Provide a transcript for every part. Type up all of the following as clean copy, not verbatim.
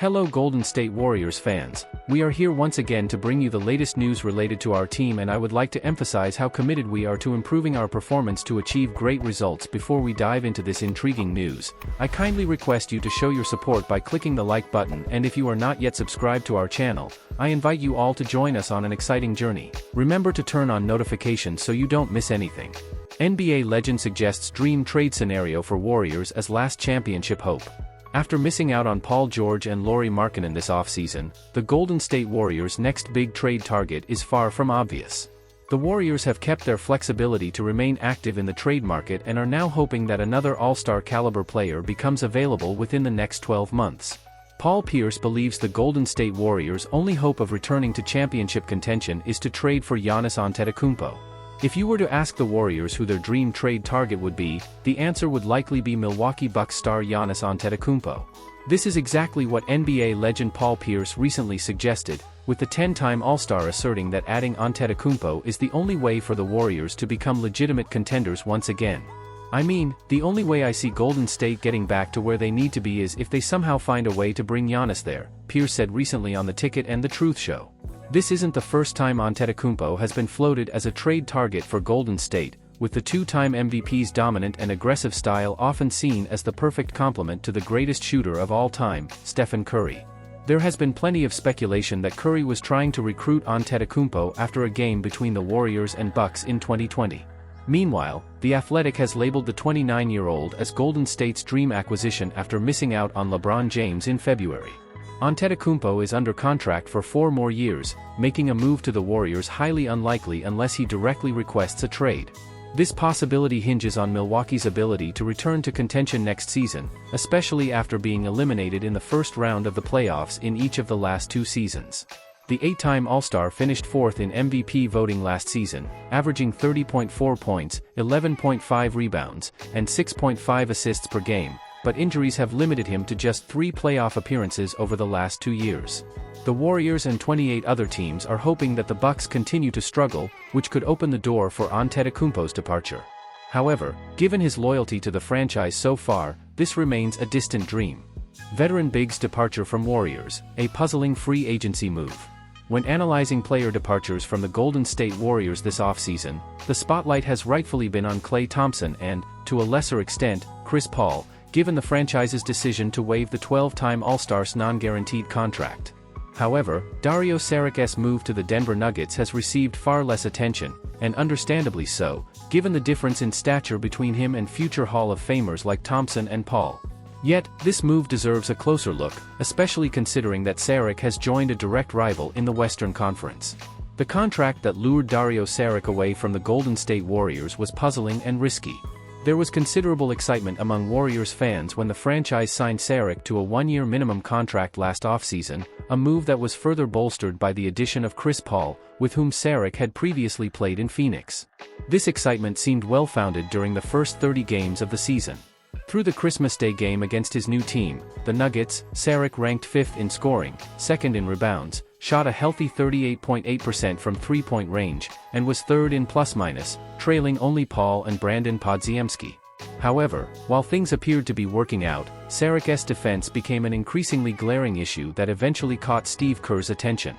Hello Golden State Warriors fans, we are here once again to bring you the latest news related to our team, and I would like to emphasize how committed we are to improving our performance to achieve great results. Before we dive into this intriguing news, I kindly request you to show your support by clicking the like button, and if you are not yet subscribed to our channel, I invite you all to join us on an exciting journey. Remember to turn on notifications so you don't miss anything. NBA legend suggests dream trade scenario for Warriors as last championship hope. After missing out on Paul George and Lauri Markkanen this offseason, the Golden State Warriors' next big trade target is far from obvious. The Warriors have kept their flexibility to remain active in the trade market and are now hoping that another all-star caliber player becomes available within the next 12 months. Paul Pierce believes the Golden State Warriors' only hope of returning to championship contention is to trade for Giannis Antetokounmpo. If you were to ask the Warriors who their dream trade target would be, the answer would likely be Milwaukee Bucks star Giannis Antetokounmpo. This is exactly what NBA legend Paul Pierce recently suggested, with the 10-time All-Star asserting that adding Antetokounmpo is the only way for the Warriors to become legitimate contenders once again. I mean, the only way I see Golden State getting back to where they need to be is if they somehow find a way to bring Giannis there, Pierce said recently on The Ticket and The Truth Show. This isn't the first time Antetokounmpo has been floated as a trade target for Golden State, with the two-time MVP's dominant and aggressive style often seen as the perfect complement to the greatest shooter of all time, Stephen Curry. There has been plenty of speculation that Curry was trying to recruit Antetokounmpo after a game between the Warriors and Bucks in 2020. Meanwhile, The Athletic has labeled the 29-year-old as Golden State's dream acquisition after missing out on LeBron James in February. Antetokounmpo is under contract for 4 more years, making a move to the Warriors highly unlikely unless he directly requests a trade. This possibility hinges on Milwaukee's ability to return to contention next season, especially after being eliminated in the first round of the playoffs in each of the last 2 seasons. The 8-time All-Star finished 4th in MVP voting last season, averaging 30.4 points, 11.5 rebounds, and 6.5 assists per game, but injuries have limited him to just 3 playoff appearances over the last 2 years. The Warriors and 28 other teams are hoping that the Bucks continue to struggle, which could open the door for Antetokounmpo's departure. However, given his loyalty to the franchise so far, this remains a distant dream. Veteran Big's departure from Warriors, a puzzling free agency move. When analyzing player departures from the Golden State Warriors this offseason, the spotlight has rightfully been on Klay Thompson and, to a lesser extent, Chris Paul, given the franchise's decision to waive the 12-time All-Star's non-guaranteed contract. However, Dario Saric's move to the Denver Nuggets has received far less attention, and understandably so, given the difference in stature between him and future Hall of Famers like Thompson and Paul. Yet, this move deserves a closer look, especially considering that Saric has joined a direct rival in the Western Conference. The contract that lured Dario Saric away from the Golden State Warriors was puzzling and risky. There was considerable excitement among Warriors fans when the franchise signed Saric to a 1-year minimum contract last offseason, a move that was further bolstered by the addition of Chris Paul, with whom Saric had previously played in Phoenix. This excitement seemed well-founded during the first 30 games of the season. Through the Christmas Day game against his new team, the Nuggets, Saric ranked 5th in scoring, 2nd in rebounds, shot a healthy 38.8% from three-point range, and was 3rd in plus-minus, trailing only Paul and Brandon Podziemski. However, while things appeared to be working out, Saric's defense became an increasingly glaring issue that eventually caught Steve Kerr's attention.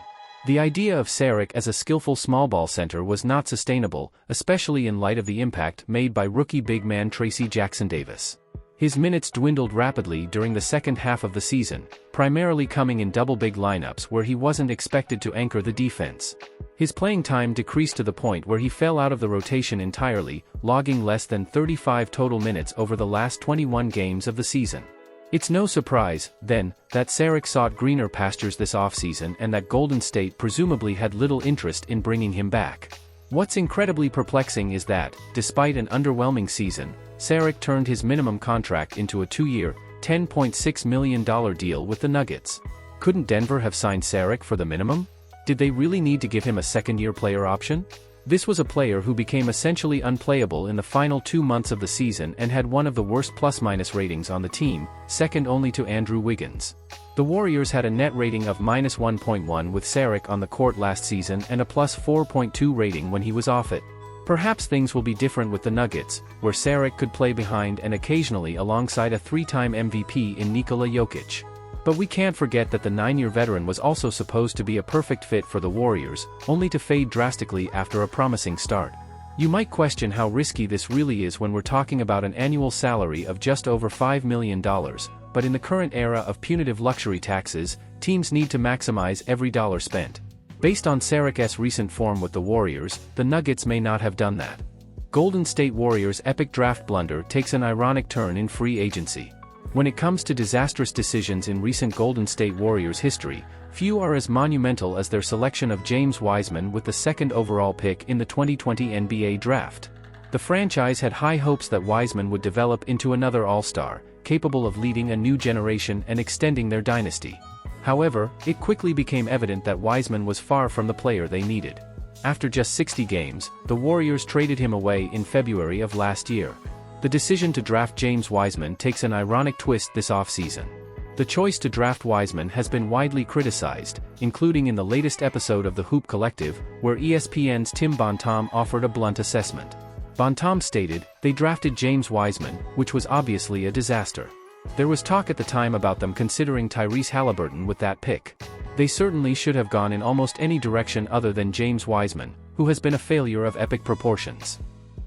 The idea of Saric as a skillful small-ball center was not sustainable, especially in light of the impact made by rookie big man Tracy Jackson-Davis. His minutes dwindled rapidly during the second half of the season, primarily coming in double-big lineups where he wasn't expected to anchor the defense. His playing time decreased to the point where he fell out of the rotation entirely, logging less than 35 total minutes over the last 21 games of the season. It's no surprise, then, that Saric sought greener pastures this offseason and that Golden State presumably had little interest in bringing him back. What's incredibly perplexing is that, despite an underwhelming season, Saric turned his minimum contract into a 2-year, $10.6 million deal with the Nuggets. Couldn't Denver have signed Saric for the minimum? Did they really need to give him a second-year player option? This was a player who became essentially unplayable in the final 2 months of the season and had one of the worst plus-minus ratings on the team, second only to Andrew Wiggins. The Warriors had a net rating of -1.1 with Saric on the court last season and a +4.2 rating when he was off it. Perhaps things will be different with the Nuggets, where Saric could play behind and occasionally alongside a 3-time MVP in Nikola Jokic. But we can't forget that the 9-year veteran was also supposed to be a perfect fit for the Warriors, only to fade drastically after a promising start. You might question how risky this really is when we're talking about an annual salary of just over $5 million, but in the current era of punitive luxury taxes, teams need to maximize every dollar spent. Based on Sarik's recent form with the Warriors, the Nuggets may not have done that. Golden State Warriors' epic draft blunder takes an ironic turn in free agency. When it comes to disastrous decisions in recent Golden State Warriors history, few are as monumental as their selection of James Wiseman with the second overall pick in the 2020 NBA Draft. The franchise had high hopes that Wiseman would develop into another All-Star, capable of leading a new generation and extending their dynasty. However, it quickly became evident that Wiseman was far from the player they needed. After just 60 games, the Warriors traded him away in February of last year. The decision to draft James Wiseman takes an ironic twist this offseason. The choice to draft Wiseman has been widely criticized, including in the latest episode of the Hoop Collective, where ESPN's Tim Bontemps offered a blunt assessment. Bontemps stated, "They drafted James Wiseman, which was obviously a disaster. There was talk at the time about them considering Tyrese Halliburton with that pick. They certainly should have gone in almost any direction other than James Wiseman, who has been a failure of epic proportions."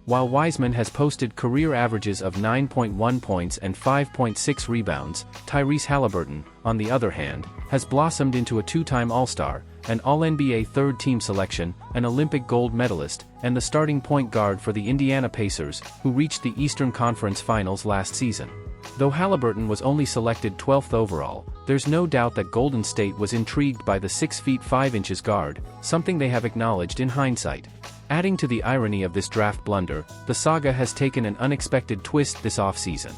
While Wiseman has posted career averages of 9.1 points and 5.6 rebounds, Tyrese Halliburton, on the other hand, has blossomed into a two-time All-Star, an All-NBA third-team selection, an Olympic gold medalist, and the starting point guard for the Indiana Pacers, who reached the Eastern Conference Finals last season. Though Halliburton was only selected 12th overall, there's no doubt that Golden State was intrigued by the 6 feet 5 inches guard, something they have acknowledged in hindsight. Adding to the irony of this draft blunder, the saga has taken an unexpected twist this offseason.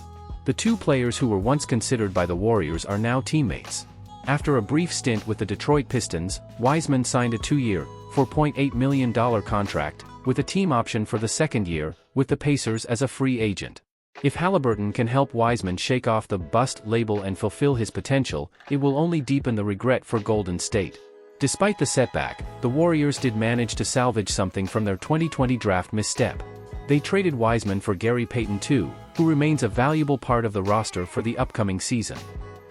The two players who were once considered by the Warriors are now teammates. After a brief stint with the Detroit Pistons, Wiseman signed a 2-year, $4.8 million contract, with a team option for the second year, with the Pacers as a free agent. If Halliburton can help Wiseman shake off the bust label and fulfill his potential, it will only deepen the regret for Golden State. Despite the setback, the Warriors did manage to salvage something from their 2020 draft misstep. They traded Wiseman for Gary Payton II, who remains a valuable part of the roster for the upcoming season.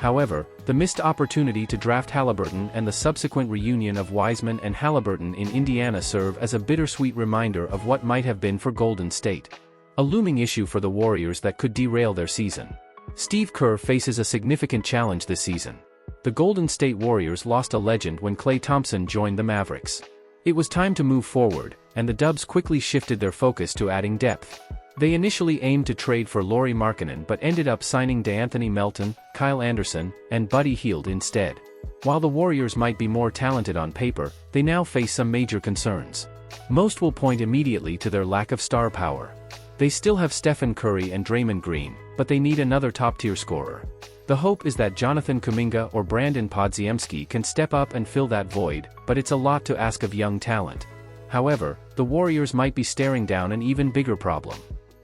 However, the missed opportunity to draft Halliburton and the subsequent reunion of Wiseman and Halliburton in Indiana serve as a bittersweet reminder of what might have been for Golden State. A looming issue for the Warriors that could derail their season. Steve Kerr faces a significant challenge this season. The Golden State Warriors lost a legend when Klay Thompson joined the Mavericks. It was time to move forward, and the Dubs quickly shifted their focus to adding depth. They initially aimed to trade for Lauri Markkanen but ended up signing DeAnthony Melton, Kyle Anderson, and Buddy Hield instead. While the Warriors might be more talented on paper, they now face some major concerns. Most will point immediately to their lack of star power. They still have Stephen Curry and Draymond Green, but they need another top-tier scorer. The hope is that Jonathan Kuminga or Brandon Podziemski can step up and fill that void, but it's a lot to ask of young talent. However, the Warriors might be staring down an even bigger problem.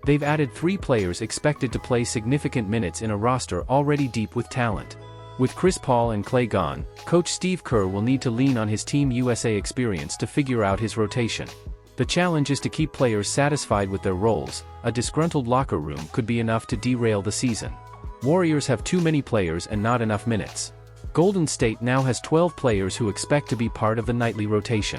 They've added 3 players expected to play significant minutes in a roster already deep with talent. With Chris Paul and Klay gone, Coach Steve Kerr will need to lean on his Team USA experience to figure out his rotation. The challenge is to keep players satisfied with their roles. A disgruntled locker room could be enough to derail the season. Warriors have too many players and not enough minutes. Golden State now has 12 players who expect to be part of the nightly rotation.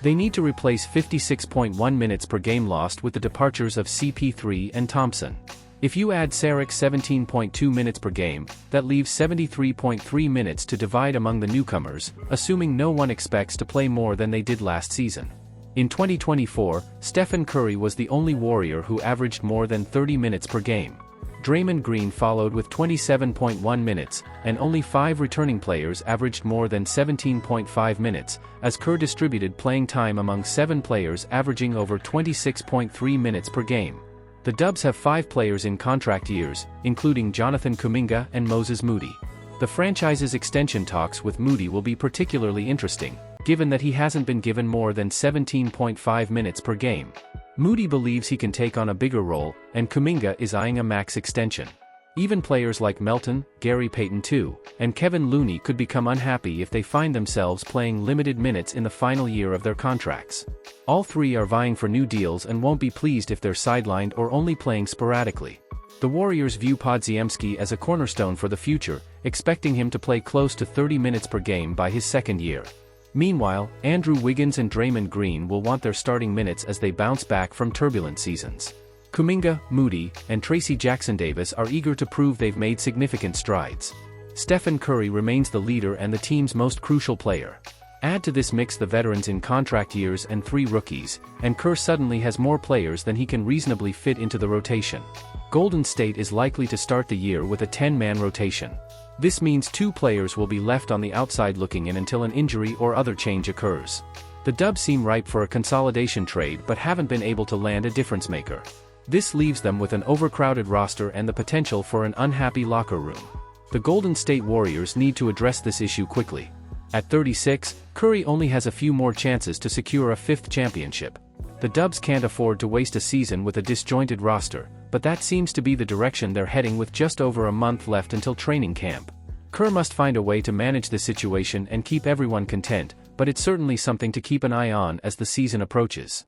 They need to replace 56.1 minutes per game lost with the departures of CP3 and Thompson. If you add Sarik's 17.2 minutes per game, that leaves 73.3 minutes to divide among the newcomers, assuming no one expects to play more than they did last season. In 2024, Stephen Curry was the only Warrior who averaged more than 30 minutes per game. Draymond Green followed with 27.1 minutes, and only 5 returning players averaged more than 17.5 minutes, as Kerr distributed playing time among 7 players averaging over 26.3 minutes per game. The Dubs have 5 players in contract years, including Jonathan Kuminga and Moses Moody. The franchise's extension talks with Moody will be particularly interesting, given that he hasn't been given more than 17.5 minutes per game. Moody believes he can take on a bigger role, and Kuminga is eyeing a max extension. Even players like Melton, Gary Payton II, and Kevin Looney could become unhappy if they find themselves playing limited minutes in the final year of their contracts. All 3 are vying for new deals and won't be pleased if they're sidelined or only playing sporadically. The The Warriors view Podziemski as a cornerstone for the future, expecting him to play close to 30 minutes per game by his second year. Meanwhile, Andrew Wiggins and Draymond Green will want their starting minutes as they bounce back from turbulent seasons. Kuminga, Moody, and Tracy Jackson-Davis are eager to prove they've made significant strides. Stephen Curry remains the leader and the team's most crucial player. Add to this mix the veterans in contract years and 3 rookies, and Kerr suddenly has more players than he can reasonably fit into the rotation. Golden State is likely to start the year with a 10-man rotation. This means 2 players will be left on the outside looking in until an injury or other change occurs. The Dubs seem ripe for a consolidation trade but haven't been able to land a difference maker. This leaves them with an overcrowded roster and the potential for an unhappy locker room. The Golden State Warriors need to address this issue quickly. At 36, Curry only has a few more chances to secure a 5th championship. The Dubs can't afford to waste a season with a disjointed roster, but that seems to be the direction they're heading with just over a month left until training camp. Kerr must find a way to manage the situation and keep everyone content, but it's certainly something to keep an eye on as the season approaches.